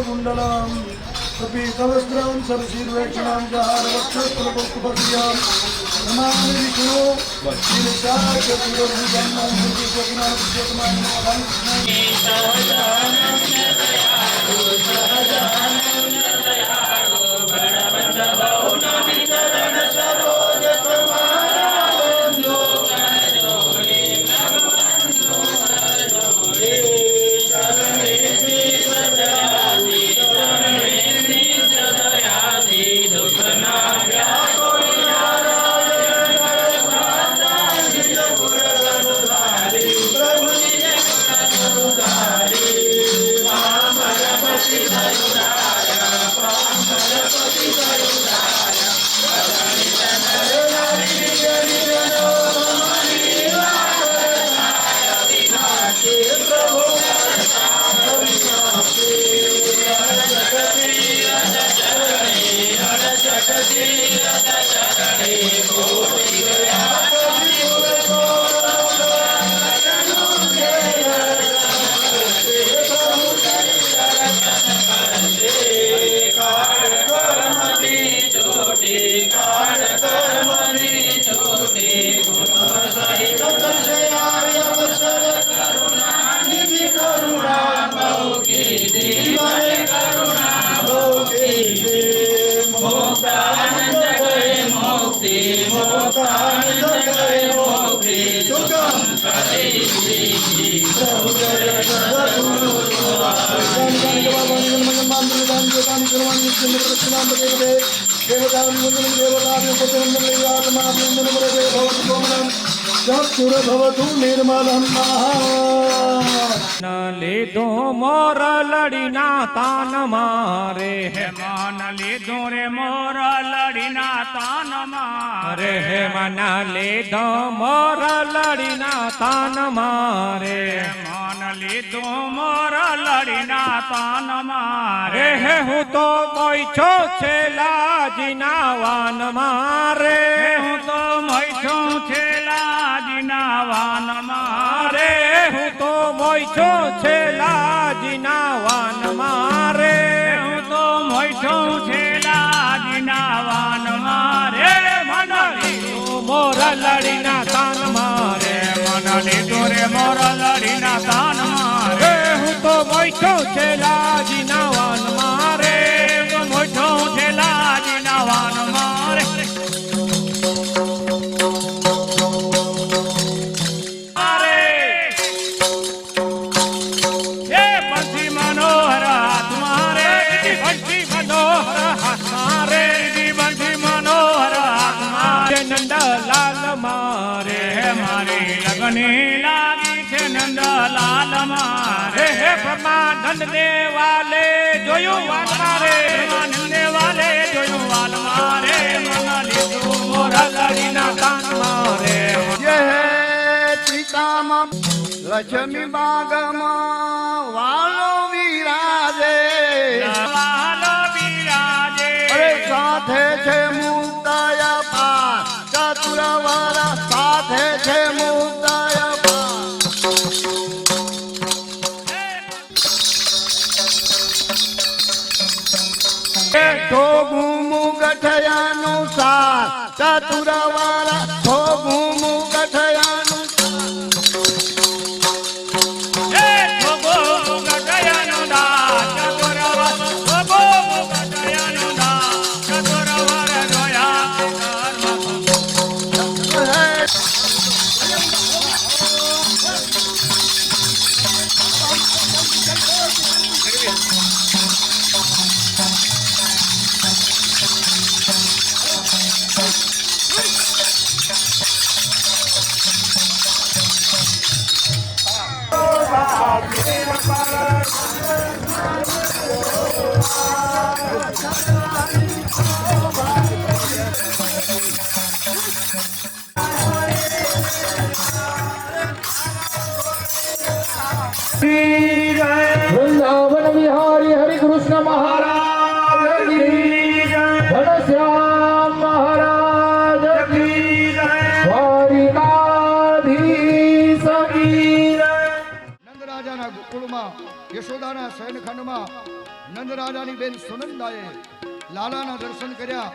कुंडलम कपितवस्त्रं सरसीर्वेक्षणां जहारवक्षप्रभुपक्रियां नमामि विष्णु शीलशाचतुर्भुजं चक्षुर्भवतु निर्मलं न लीधो मोर लड़ीना तान मारे हे मन लीधो रे मोर लड़ीना तान मारे हे मन लीधो मोर लड़ीना तान मारे मन लीधो मोर लड़ीना तान मारे हे हूँ तो मोई छो छेला जिनावान मारे हूँ तो मोई छो छेला जिनावान मारे हूँ तो मोई छो छेला जिनावान मारे हूँ तो मोई छो छेला जिनावान मारे मन लीधो मोर लड़ीना तान मारे मन लीधो रे मोर लड़ीना तान मारे हूँ तो मोई छो छेला जिनावान मारे तो मोई छो छेला जिनावान मारे मारे मारी लगनी लागी छे नंदलाल मारे हे परमानंद ने वाले जोयो वाल मारे परमानंद वाले जोयो वाल मारे मन लीधो मोर लड़ीना तान मारे त्रिकाम लक्ष्मी बागमा वालो विराजे वालो विराजे अरे साथे छे मुक्ताया पार चतुरवाला साथे छे मुक्ताया ठोगुमु गठयानुसार चतुरवाला ठोगुमु गठयानुसार ठोगो गठयानुदा चतुरवाला ठोगो गठयानुदा चतुरवाला जोया વૃંદાવન વિહારી હરિ કૃષ્ણ મહારાજ કી જય. ઘનશ્યામ મહારાજ કી જય. દ્વારિકાધીશ કી જય. નંદરાજાના ગોકુળમાં યશોદાના શયનખંડમાં નંદરાજાની બેન સુનંદાએ લાલાના દર્શન કર્યા.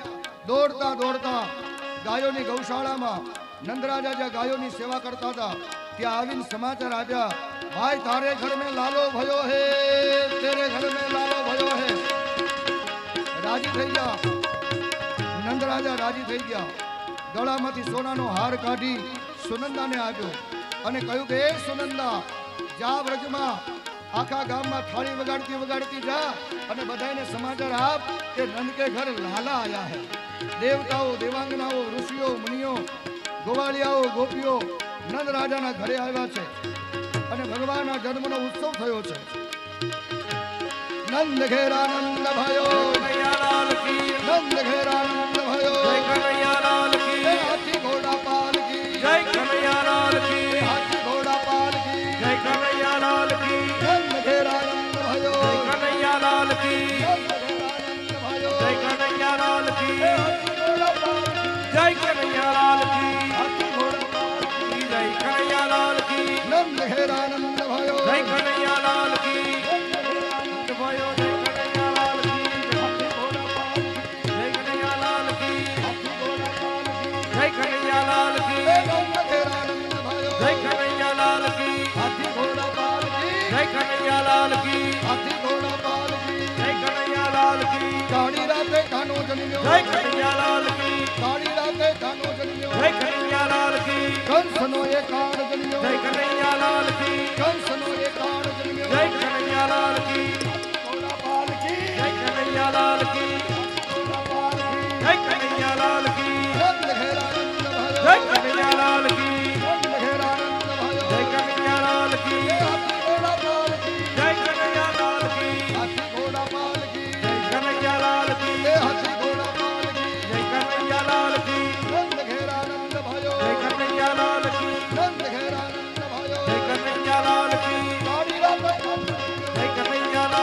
દોડતા દોડતા ગાયોની ગૌશાળામાં નંદરાજા જ્યાં ગાયોની સેવા કરતા હતા ત્યાં આવીને સમાચાર આપ્યા, ભાઈ તારે ઘર મેં લાલો ભયો હે, તેરે ઘર મેં લાલો ભયો હે. રાજી થઈ ગયા. નંદરાજા રાજી થઈ ગયા. ગળામાંથી સોનાનો હાર કાઢી સુનંદાને આપ્યો અને કહ્યું કે એ સુનંદા, જા વ્રજમાં આખા ગામમાં થાળી વગાડતી વગાડતી જા અને બધાને સમાચાર આપ કે નંદ કે ઘર લાલા આયા હે. દેવતાઓ, દેવાંગનાઓ, ઋષિઓ, મુનિઓ, ગોવાળિયાઓ, ગોપીઓ નંદ રાજાના ઘરે આવ્યા છે અને ભગવાનના જન્મનો ઉત્સવ થયો છે. નંદ ઘેરાનંદ ભયો, નંદ ઘેરાનંદ ભયો, હાથી ઘોડા પાલ કી, હાથી ઘોડા પાલ કી, નંદ ઘેરાનંદ ભયો, નંદ ઘેરાનંદ ભયો, હાથી ઘોડા પાલ કી, હાથી ઘોડા પાલ કી, નંદ ઘેરાનંદ ભયો, કાળી રાતે કાનો જન્મ્યો, કાળી રાતે કાનો જન્મ્યો, કંસનો એ કાળ જન્મ્યો, કંસનો એ કાળ જન્મ્યો, ઘોડા પાલ કી, ઘોડા પાલ કી, નંદ ઘેરાનંદ ભયો, નંદ ઘેરાનંદ ભયો, હાથી ઘોડા પાલ કી, હાથી ઘોડા પાલ કી, હાથી ઘોડા પાલ કી, નંદ ઘેરાનંદ ભયો, નંદ ઘેરાનંદ ભયો, કાળી રાતે કાનો જન્મ્યો,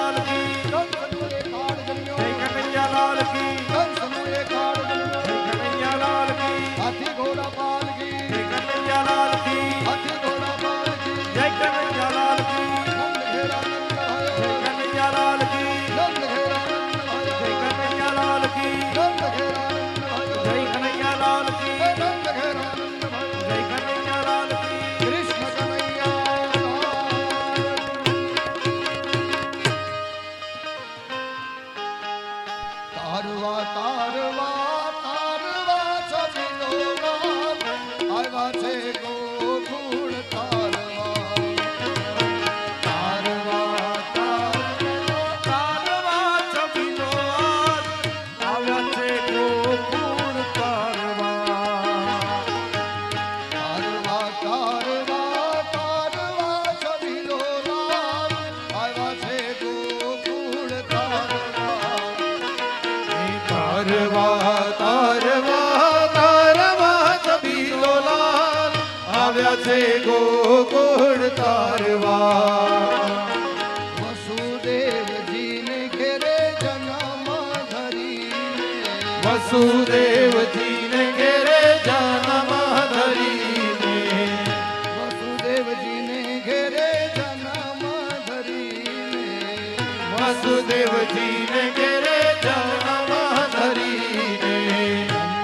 કંસનો એ કાળ જન્મ્યો, કંસનો એ કાળ જન્મ્યો, હાથી ઘોડા પાલ કી, હાથી ઘોડા પાલ કી, નંદ ઘેરાનંદ ભયો, નંદ ઘેરાનંદ ભયો, નંદ ઘેરાનંદ ભયો, નંદ ઘેરાનંદ ભયો, કૃષ્ણ કનૈયા. તારવા તારવા તારવા છબીલો ગામ, આવ્યા છે ગોકુળ તારવા. તારવા તારવા તારવા તારવા તારવા છબીલો ગામ, આવ્યા છે ગોકુળ તારવા. તારવા તારવા તારવા છબીલો લાલ આવ્યા છે ગોકુળ તારવા. વસુદેવજીને ઘેરે જન્મ ધરીને, વસુદેવજીને ઘેરે જન્મ ધરીને, વસુદેવજીને ઘેરે જન્મ ધરીને, વસુદેવજીને ઘેરે જન્મ ધરીને,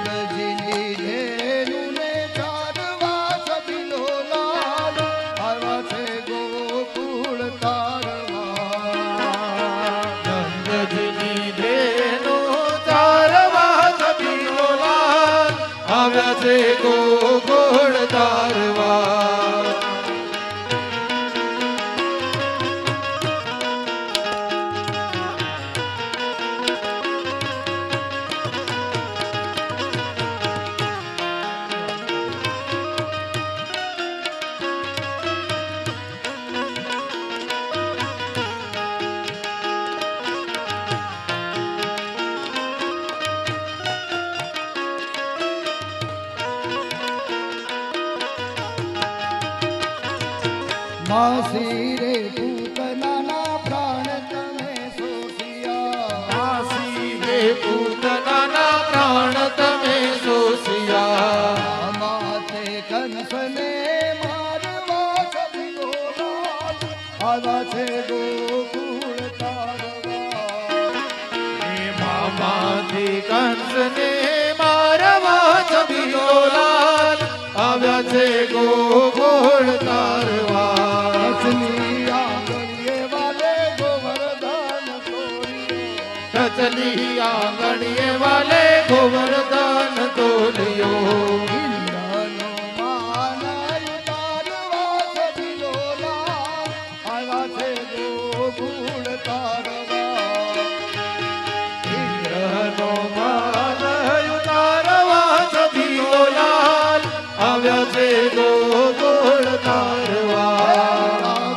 નંદજીની ઘેરુને ચારવા છબીલો લાલ, આવ્યા છે ગોકુળ તારવા. નંદજીની દેનો તારવા છબીલો લાલ આવ્યા છે ગોકુળ તારવા. માસી રે આવ્યા છે ગોકુળ તારવા. મામાથી કંસને મારવા છબીલો લાલ આવ્યા છે ગોકુળ તારવા. કચલી આંગણીએ વાલે ગોવર્ધન તોલ્યો. કચલી આંગણીએ વાલે ગોવર્ધન તોલ્યો. ઇન્દ્રનો માનય તારવા છબીલો લાલ આવ્યા છે ગોકુળ તારવા. ઇન્દ્રનો માન ઉતારવા છબીલો લાલ આવ્યા છે ગોકુળ તારવા.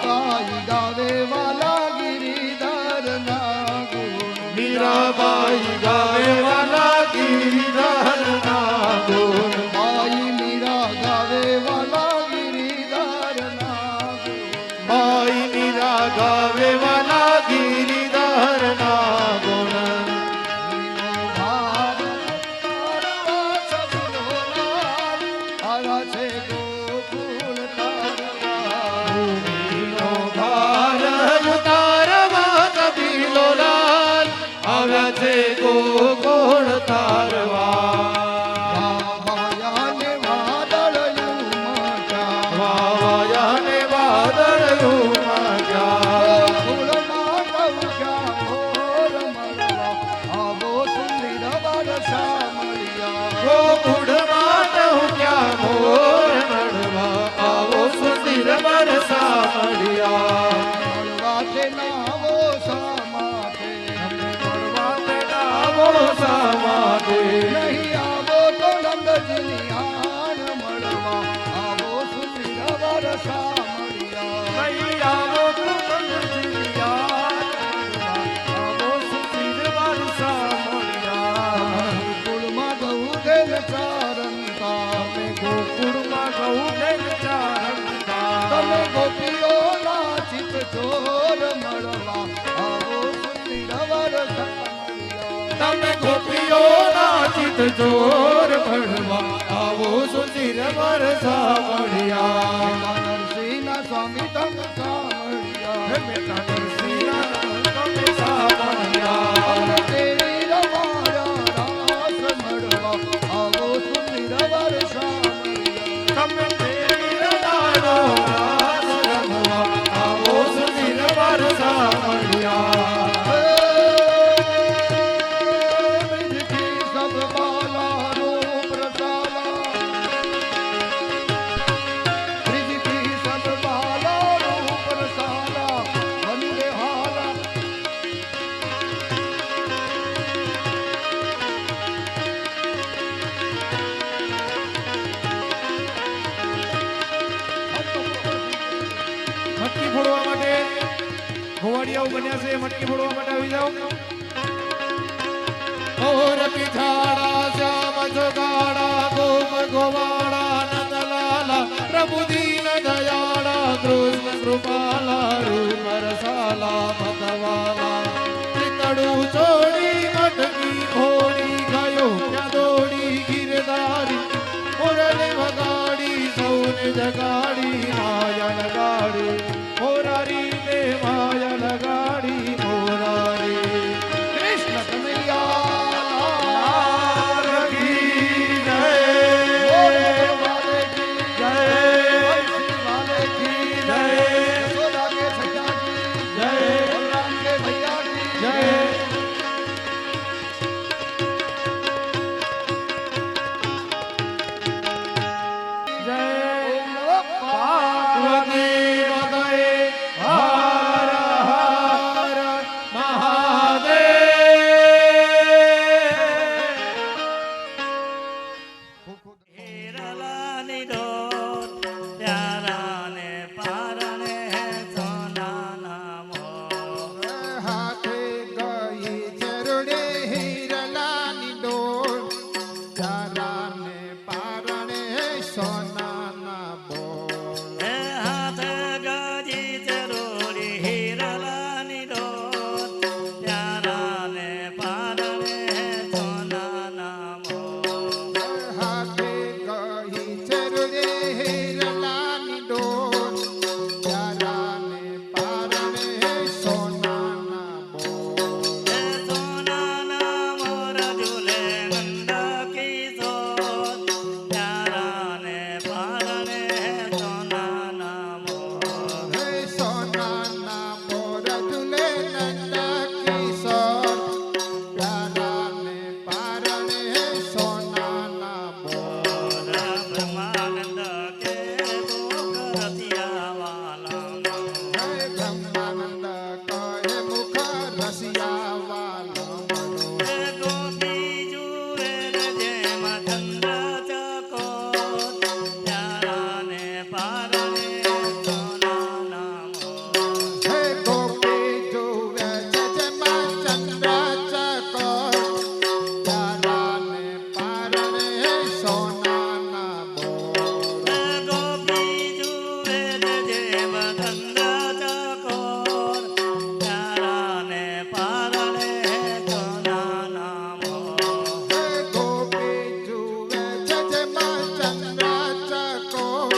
ગાઈ ગાવે વાલા ગિરિધર ના ગુણ. મીરાબાઈ ગાવે વાલા ગિરિધર ના ગુણ. બાઈ મીરા ગાવે વાલા ગિરિધર ના ગુણ. બાઈ મીરા ગાવે વાલા ગિરિધર ના ગુણ. ભૂમિનો ભાર ઉતારવા છબીલો લાલ આવ્યા છે ગોકુળ તારવા. વાવાયાને વાદળયું માગ્યા. ગોકુળમાં ટહુક્યા મોર મળવા આવો સુંદર વરસા મળ્યા. મળવા તે નાવો શા માટે? નહીં આવો તો નંદજીની આણ મળવા આવો સુંદર વરસા મળ્યા. ગોકુળમાં ગૌ દેવ ચારંતા. તમે ગોપીઓના ચિત ચોર મળવા આવો સુંદર વરસા મળ્યા. તમે ગોપીઓના ચિત ચોર ભણવા આવો સુંદર વરસા મળ્યા. નરસિંહના સ્વામી તમ સાંભળ્યા. અમને તેરી રમાયા રાસ મળવા આવો સુંદર વરસા મળ્યા. બ્રિજથી સબ બાલા રૂપ રસાલા. બ્રિજથી સબ બાલા રૂપ રસાલા. વંદે હાલા. મટકી ફોડવા માટે ગોવાડિયાઓ બન્યા છે. મટકી ફોડવા માટે આવી જાઓ. ઓર પિછાડા શ્યામ જોગાડા ગોપ ગોવાડા નંદલાલા પ્રભુ દીન દયાળા કૃષ્ણ કૃપાલા રૂપ રસાલા મતવાલા. ત્રિતડું છોડી મટકી ફોડી ગયો ક્યાં દોડી ગિરધારી. મુરલી વગાડી સૌને જગાડી માયા લગાડી મોરારી ને માયા લગાડી મોરારી. કૃષ્ણ કનૈયા વાલે કી જય. વંશી વાલે કી જય. યશોદા કે સૈયા કી જય. બલરામ કે ભૈયા કી જય. ઓમ નમઃ કે મુખ રસિયા વાલાનો. હે બ્રહ્માનંદ કહે મુખ રસિયા વાલમનો. હે ગોપી જુએ રે જેમ ચંદ્ર ચકોર, પ્યારાને પારણે સોનાના મોર. હે ગોપી જુએ છે જેમાં ચંદ્ર ચકોર, પ્યારાને પારણે સોનાના બોર. હે ગોપી જુએ રે જેમ ચંદ્ર ચકોર, પ્યારાને પારણે સોનાના મોર. હે ગોપી જુએ છે જેમાં ચંદ્ર ચકોર,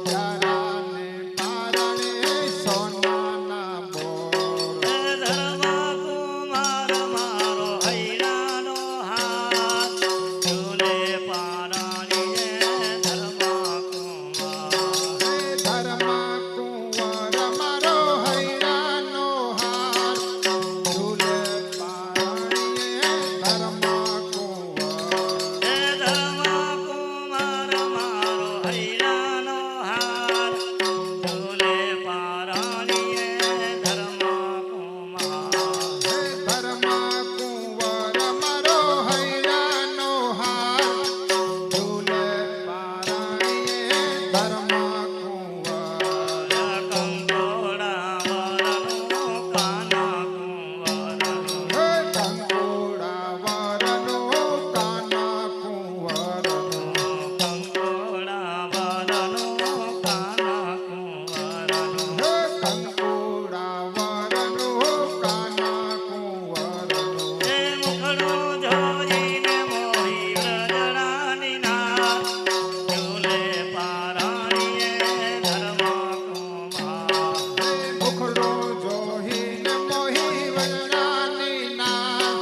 પ્યારાને પારણે સોનાના બોર. હે ધર્મ કુમાર મારો હૈરાનો હાથ, ઝૂલે પારણીએ ધર્મ કુમાર. હે ધર્મા કુંવર મારો હૈરાનો હાર, ઝૂલે પારણીએ ધર્મા કુંવર. હે ધર્મ કુમાર મારો હૈરાનો હાર, ઝૂલે પારણીએ ધર્મ કુમાર. હે ધર્મા કુંવર મારો હૈરાનો હાર, ઝૂલે પારણીએ ધર્મા કુંવર. કંકોડા વરનો કાના કુંવરનો. હે કંકોડા વરનો કાના કુંવરનો. કંકોડા વરનો કાના કુંવરનો. હે કંકોડા વરનો કાના કુંવરનો. હે મુખડું જોઈને મોહી વ્રજડાની નાર, ઝૂલે પારણીએ ધર્મ કુમાર. હે મુખડો જોઈને મોહી વરણાની નાર,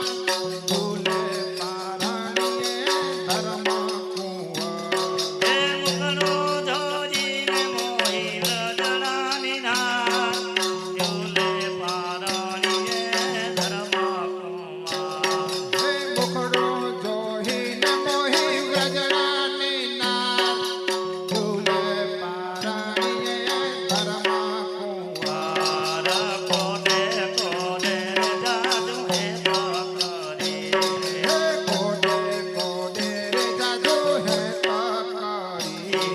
ઝૂલે પારણીએ ધર્મા કુંવર. હે મુખડું જોઈને મોહી વ્રજડાની નાર, ઝૂલે પારણીએ ધર્મ કુમાર. હે મુખડો જોઈને મોહી વ્રજણાની નાર, ઝૂલે પારણીએ ધર્મા કુંવર. કોડે કોડે જાદુ હે પકડી. હે કોડે કોડે રે જાદુ હે પકડી.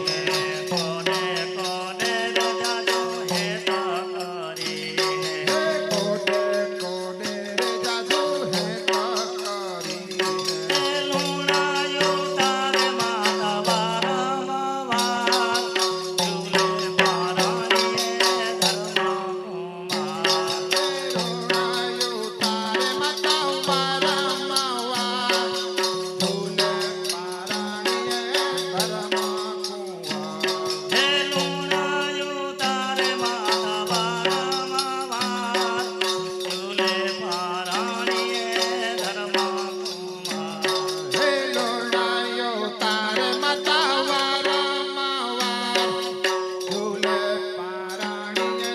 કોડે કોડે જાદુ હે પકડી. હે કોડે કોડે રે જાદુ હે પકડી. લુણાયું તારે માતા વારંવાર, ઝૂલે પારણીએ ધર્મ કુમાર. રોણાયું તારે માતા વારંવાર, ઝૂલે પારણીએ ધર્મા કુંવર. હે લુણાયું તારે માતા વારંવાર, ઝૂલે પારણીએ ધર્મ કુમાર. હે લોણાયો તારે માતા વારંવાર, ઝૂલે પારણીએ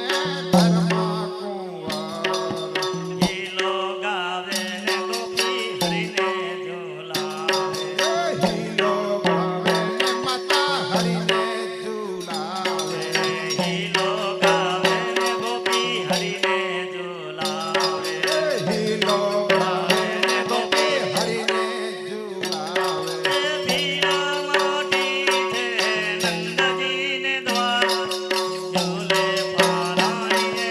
ધર્મા કુંવર. હીલો ગાવે ને ગોપી હરીને ઝુલાવે. હીલો ગાવે ને માતા હરીને ઝુલાવે. હીલો ગાવે ને ગોપી હરીને ઝુલાવે. હીલો ગાવે ને ગોપી હરીને ઝુલાવે. ભીડા મોટી છે નંદજીને દ્વાર, ઝૂલે પારણીએ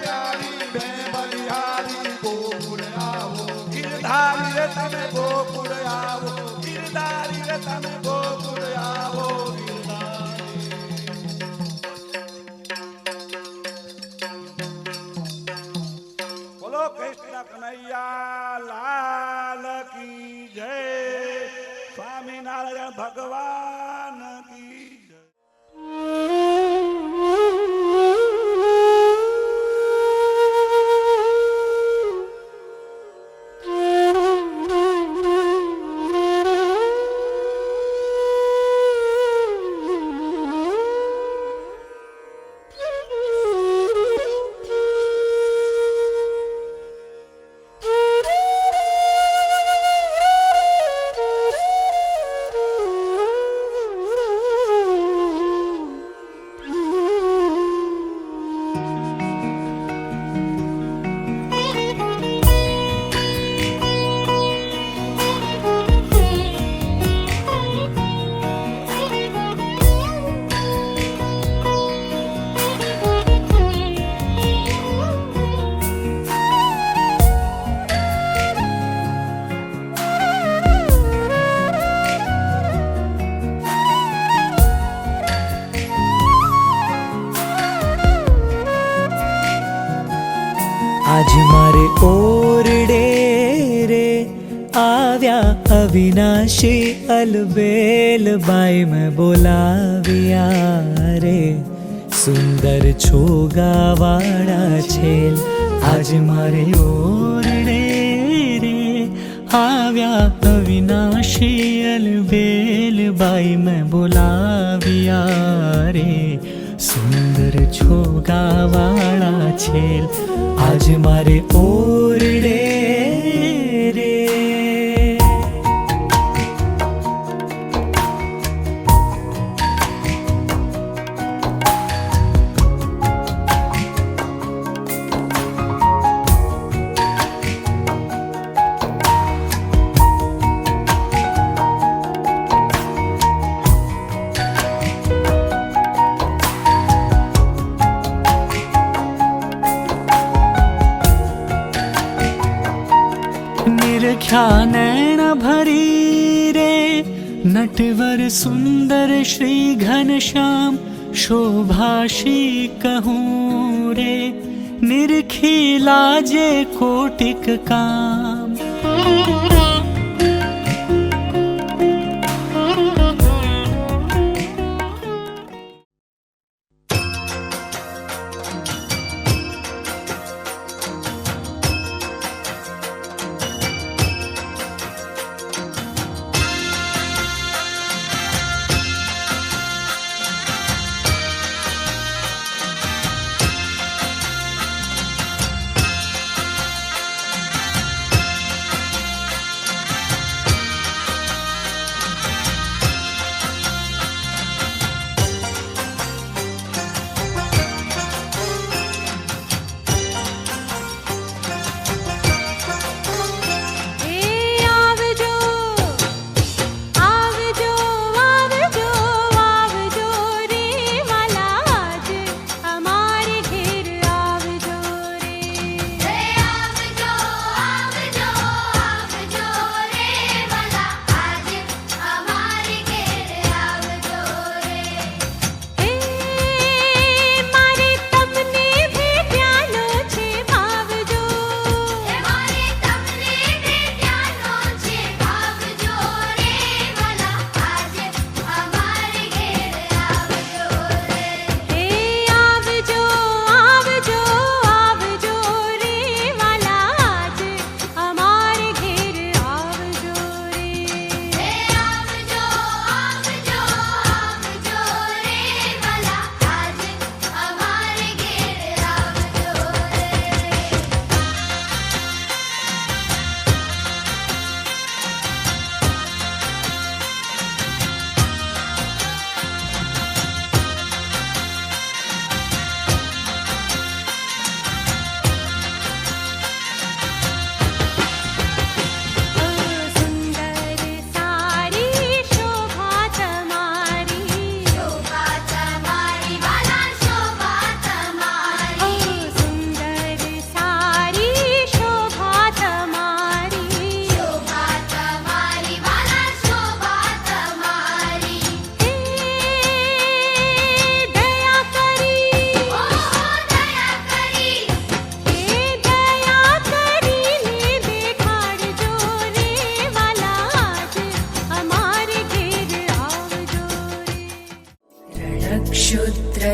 प्यारी मैं बलिहारी તમે ગોકુળ આવો ગિરધારી રે તમે ગોકુળ આવો બોલો કૃષ્ણ કનૈયા લાલ કી જય સ્વામિનારાયણ ભગવાન કી જય आज मारे ओरडे रे आव्या अविनाशी अलबेल बाई में बोलाविया रे सुंदर छोगावाड़ा छेल आज मारे ओरडे रे आव्या अविनाशी अलबेल बाई में बोलाविया रे सुंदर छोगावाड़ा छेल आज मारे ओरडे रे निरख्या नैन भरी रे नटवर सुंदर श्री घनश्याम शोभाशी कहूँ रे निरखी लाजे कोटिक काम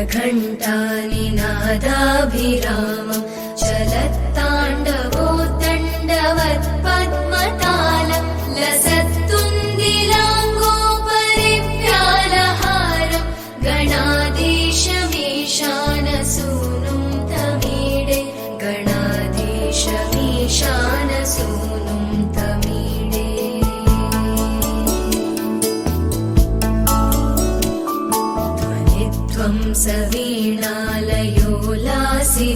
घण्टानिनादाभिरामं चलत्ताण्डवोत्तण्डवत् पद्मतालं लसत्तुन्दिलाङ्गोपरिव्यालहारं गणाधीशमीशानसूनुं तमीडे गणाधीशमीशानसूनुं तमीडे ध्वनित्वं सवीणालयोलासि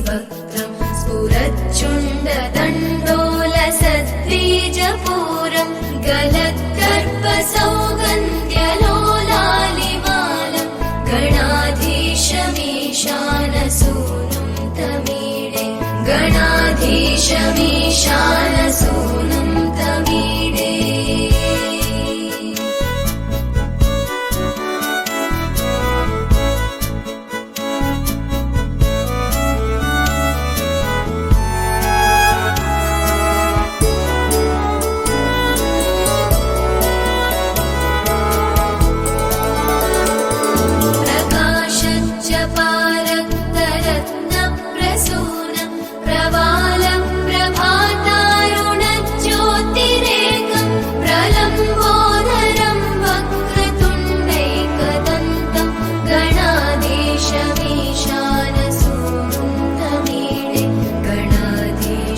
वक्त्रं स्फुरच्चुण्डदण्डोलसद्बीजपूरं गलद्गर्भसौगन्ध्यलोलालिमालं गणाधीशमीशानसूनुं तमीडे गणाधीशमीशानसूनुं तमीडे प्रकाशच्चपारक्तरत्नप्रसूनं प्रवालं प्रभातारुणज्योतिरेकं प्रलम्बोदरं वक्रतुण्डैकदन्तं गणाधीशमीशानसूनुं तमीडे गणाधीशमीशानसूनुं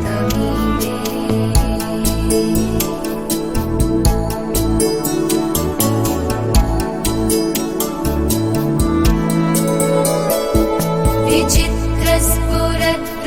तमीडे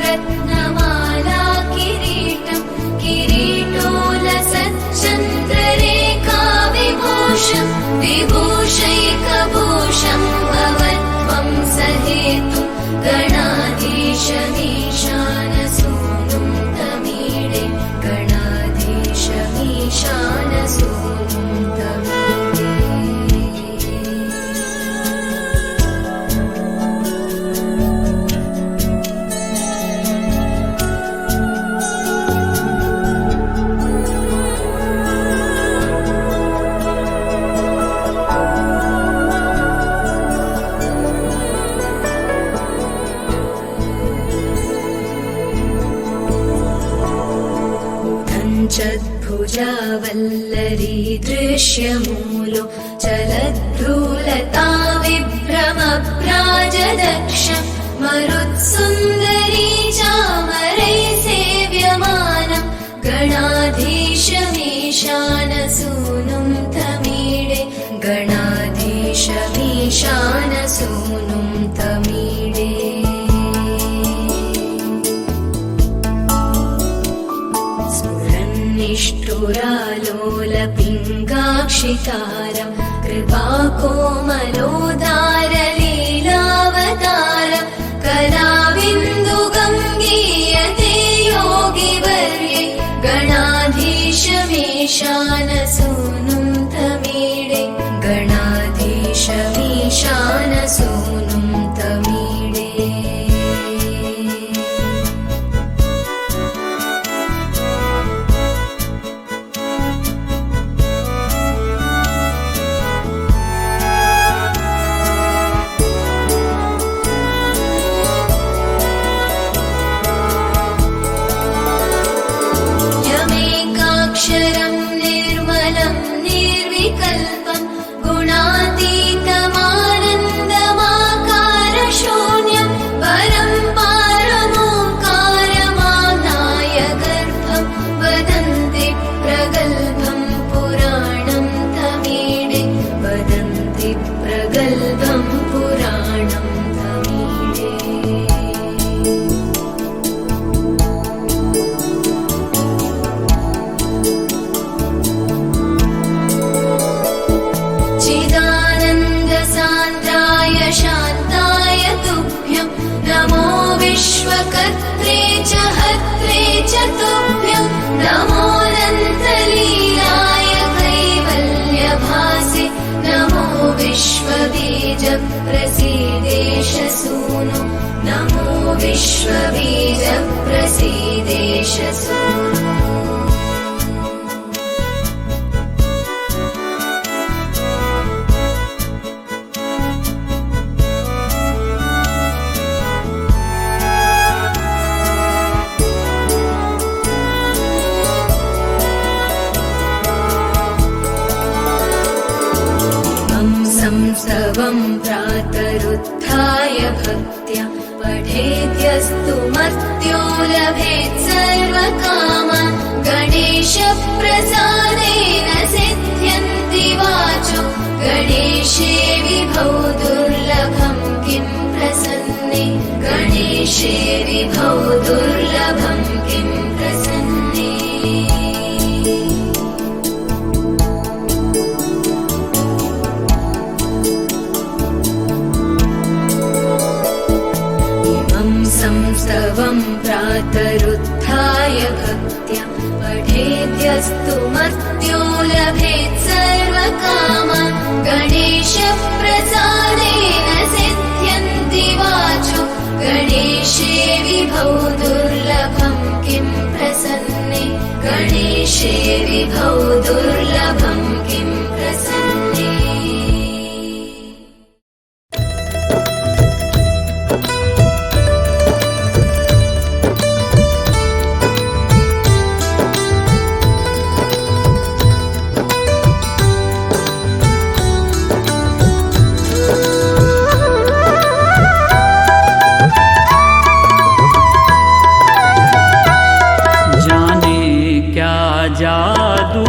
विचित्रस्फुरद्रत्नमाला किरीटं किरीटोलसच्चन्द्ररेखा विभूषं विभूषैकभूषं भवत्वं सहेतुं गणाधीशमीशानसूनुं तमीडे गणाधीशमीशानसूनुं तमीडे भुजावल्लरी दृश्यमूलो चलद्धूलता विभ्रमभ्राजदक्षं मरुत्सुन्दरी चामरै सेव्यमानं गणाधीशमीशानसूनुं तमीडे गणाधीशमीशानसूनुं तमीडे निष्ठुरालोलपिङ्गाक्षितारं कृपाकोमलोदारलीलावतारं कलाबिन्दुगङ्गीयते योगिवर्ये गणाधीशमीशानसूनुं तमीडे गणाधीशमीशानसूनुं तमीडे यमेकाक्षरं निर्मलं निर्विकल्पं गुणातीतमानन्दमाकारशून्यं परं पारमोङ्कारमानाय गर्भं वदन्ति प्रगल्भं पुराणं तमीडे वदन्ति प्रगल्भं पुराणं तमीडे चिदानन्दसान्द्राय शान्ताय तुभ्यं नमो विश्वकर्त्रे च हर्त्रे च तुभ्यं नमोऽनन्तलीलाय कैवल्यभासे नमो विश्वबीजप्रसीदेशसूनो नमो विश्वबीजप्रसीदेशसूनो संस्तवं प्रातरुत्थाय भक्त्या पठेद्यस्तु मर्त्यो लभेत् सर्वकामान् गणेशप्रसादेन सिद्ध्यन्ति वाचो गणेशे विभौ दुर्लभं किं प्रसन्ने गणेशे विभौ दुर्लभं किं प्रसन्ने संस्तवं प्रातरुत्थाय भक्त्या पठेद्यस्तु मर्त्यो लभेत् सर्वकामान् गणेशप्रसादेन सिद्ध्यन्ति वाचो गणेशे विभौ दुर्लभं किं प्रसन्ने गणेशे विभौ दुर्लभं किं प्रसन्ने जादू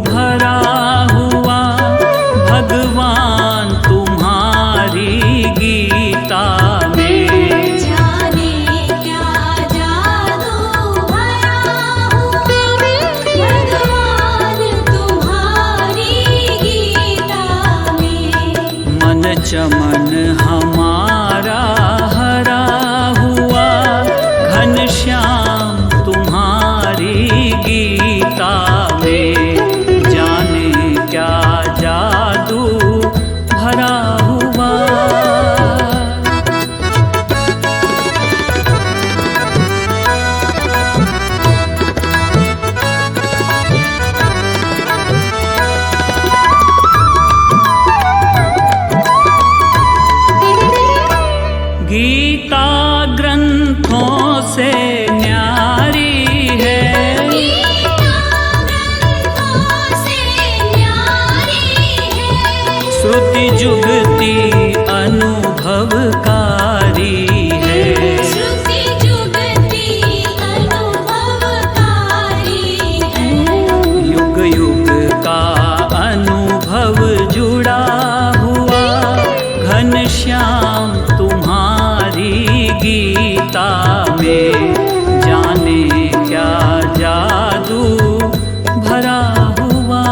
भरा हुआ भगवान तुम्हारी गीता में जाने क्या जादू भरा हुआ भगवान तुम्हारी गीता में मन चमन हमारा हरा हुआ घनश्याम तुम्हारी गीता में जाने क्या जादू भरा हुआ गीता ग्रंथों से न्यारी है श्रुति जुगती अनुभवकारी है श्रुति जुगती अनुभवकारी है युग युग का अनुभव जुड़ा हुआ घनश्याम तुम्हारी गीता में जाने क्या जादू भरा हुआ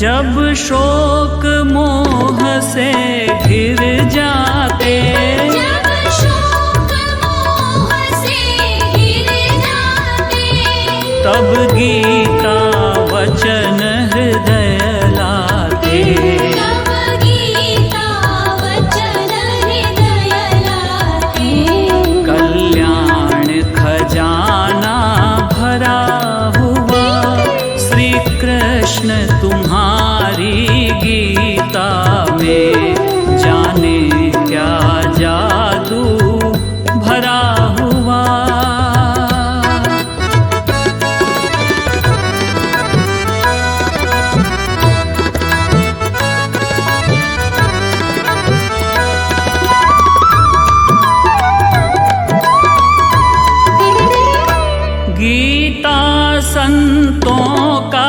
जब शोक मोह से घिर जाते जब शोक मोह से घिर जाते तब गीता वचन हृदय लाते तब गीता वचन हृदय लाते कल्याण खजाना भरा हुआ श्री कृष्ण तुम्हारी गीता में जाने क्या जादू भरा हुआ गीता संतों का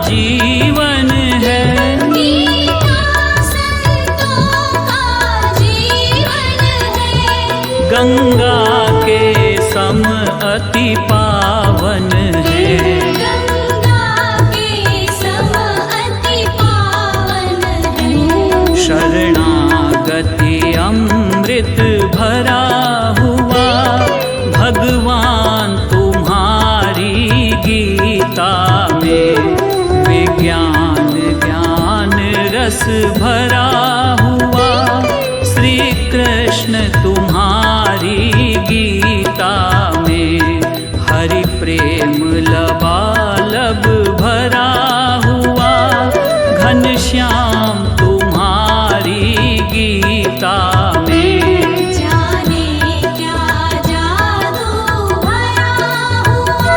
जीवन है गीता संतों का जीवन है गंगा के सम अति पावन है गंगा के सम अति पावन है शरणागति अमृत भरा हुआ भगवान तुम्हारी गीता में विज्ञान ज्ञान रस भरा हुआ श्री कृष्ण तुम्हारी लबालब भरा हुआ घनश्याम तुम्हारी गीता में। जाने क्या जादू भरा हुआ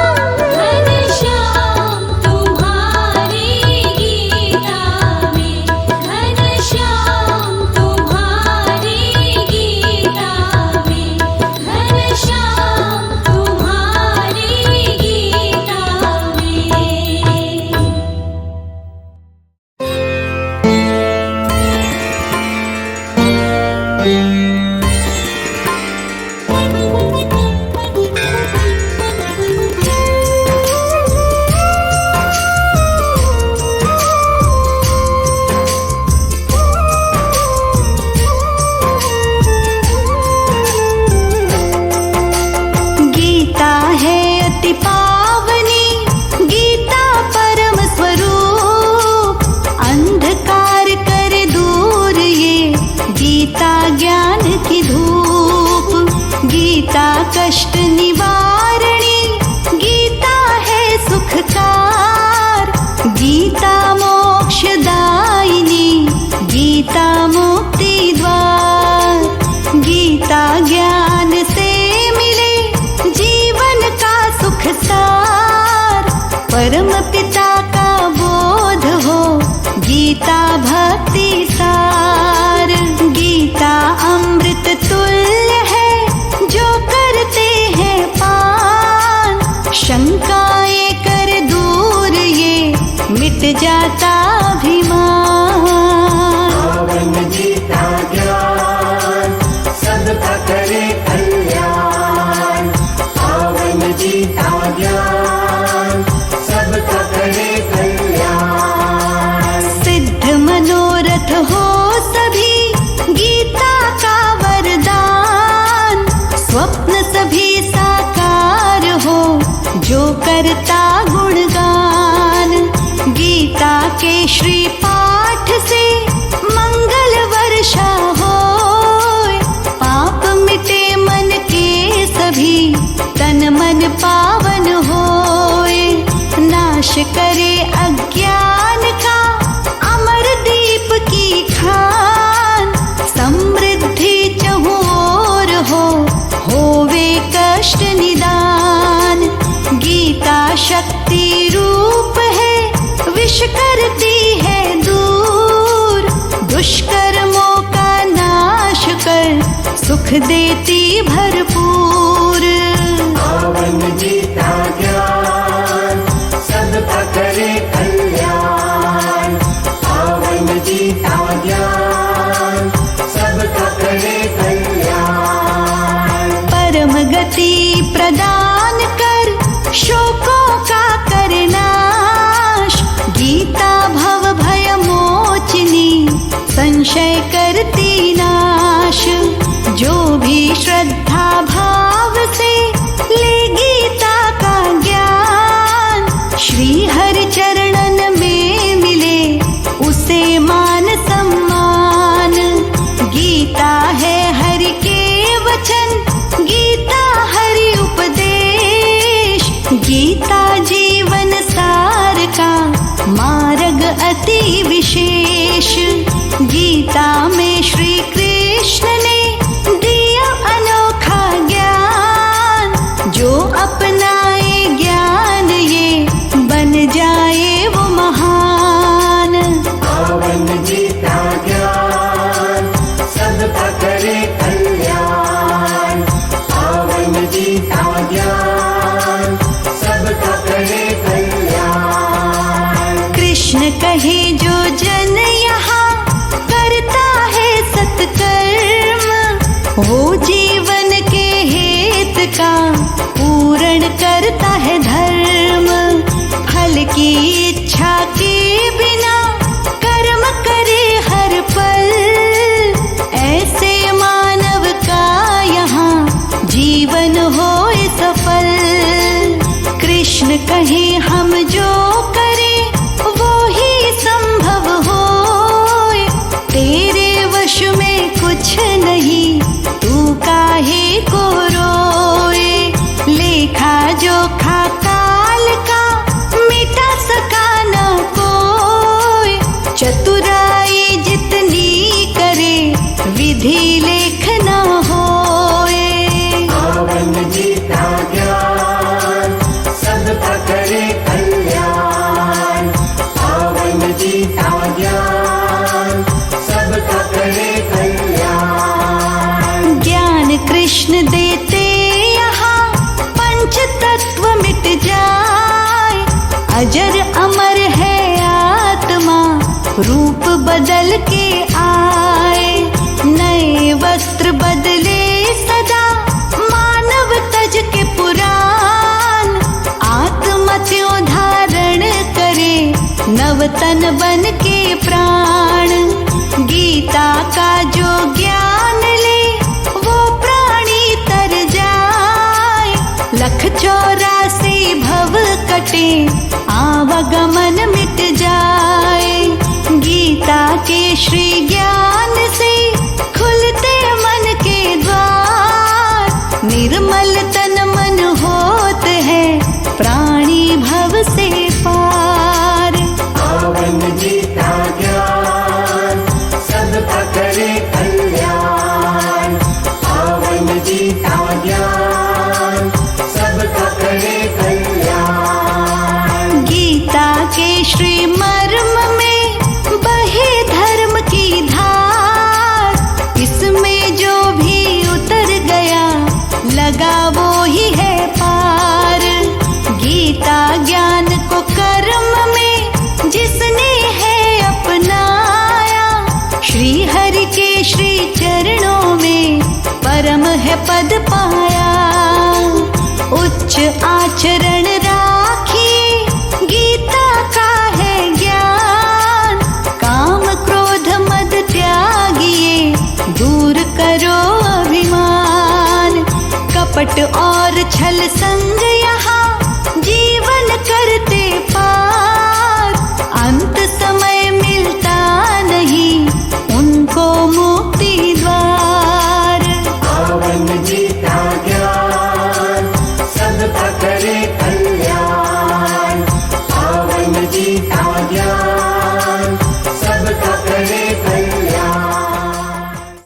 घनश्याम तुम्हारी गीता में, घनश्याम तुम्हारी गीता में, घनश्याम तुम्हारी गीता में। गीता है अति पावनी, गीता परम स्वरूप, अंधकार कर दूर ये गीता ज्ञान की धूप। गीता कष्ट निवारणी, गीता है सुखकार, गीता मोक्षदायिनी, गीता मुक्ति द्वार। गीता ज्ञान से मिले जीवन का सुख सार, परम पिता का बोध हो गीता भक्ति सार। गीता अमृत तुल्य है जो करते हैं पान, शंकाएं कर दूर ये मिट जाता अभिमान। पावन गीता ज्ञान सबका करे कल्याण, पावन गीता ज्ञान सबका करे कल्याण। सिद्ध मनोरथ हो सभी गीता का वरदान, स्वप्न सभी साकार हो जो करता गुणगान। गीता के श्री पाठ से मंगल वर्षा होए, पाप मिटे मन के सभी तन मन पावन होए। नाश करे अज्ञान का अमर दीप की खान, समृद्धि चहुँ ओर हो होवे कष्ट निदान। गीता शक्ति रूप है विष करती है दूर, दुष्कर्मों का नाश कर सुख देती भरपूर। पावन गीता ज्ञान सबका करे कल्याण, पावन गीता ज्ञान सबका करे कल्याण। परम गति प्रदान कर शोकों का करनाश, गीता भव भय मोचनी संशय करती नाश। जो भी श्रद्धा भाव से ले गीता का ज्ञान, श्री हरि चरणन में मिले उसे मान सम्मान। गीता है हरि के वचन, गीता हरि उपदेश, गीता जीवन सार का मार्ग अति विशेष। गीता में श्री कृष्ण ने दिया अनोखा ज्ञान, जो अपनाए ज्ञान ये बन जाए वो महान। पावन गीता ज्ञान सबका करे कल्याण, पावन गीता ज्ञान सबका करे कल्याण। कृष्ण कहे जो जन यहाँ करता है सत्कर्म, वो जीवन के हित का पूर्ण करता है धर्म। फल की इच्छा के बिना कर्म करे हर पल, ऐसे मानव का यहाँ जीवन होए सफल। कृष्ण कहे हम जो करें वो ही संभव होए, तेरे वश में कुछ नहीं तू काहे को रोए। लेखा जोखा काल अमर है आत्मा, रूप बदल के आए, नए वस्त्र बदले सदा, मानव तज के पुराण, आत्मा त्यों धारण करे, नवतन बन के प्राण। गीता का जो ज्ञान ले, वो प्राणी तर जाए, 1,84 भव कटे, आवागमन मिट जाए। गीता के श्री ज्ञान से खुलते मन के द्वार, निर्मल तन मन होत है, प्राणी भव से पार। पावन गीता ज्ञान सबका करे कल्याण, पावन गीता ज्ञान सबका करे कल्याण। गीता के श्री मर्म में बहे धर्म की धार, इसमें जो भी उतर गया, लगा वो ही है पार। गीता ज्ञान को कर्म में जिसने है अपनाया, श्री हरि के श्री चरणों में परम है पद पाया। उच्च आचरण राखिए, गीता का है ज्ञान, काम क्रोध मद त्यागिए, दूर करो अभिमान। कपट और छल संग यहाँ जीवन करते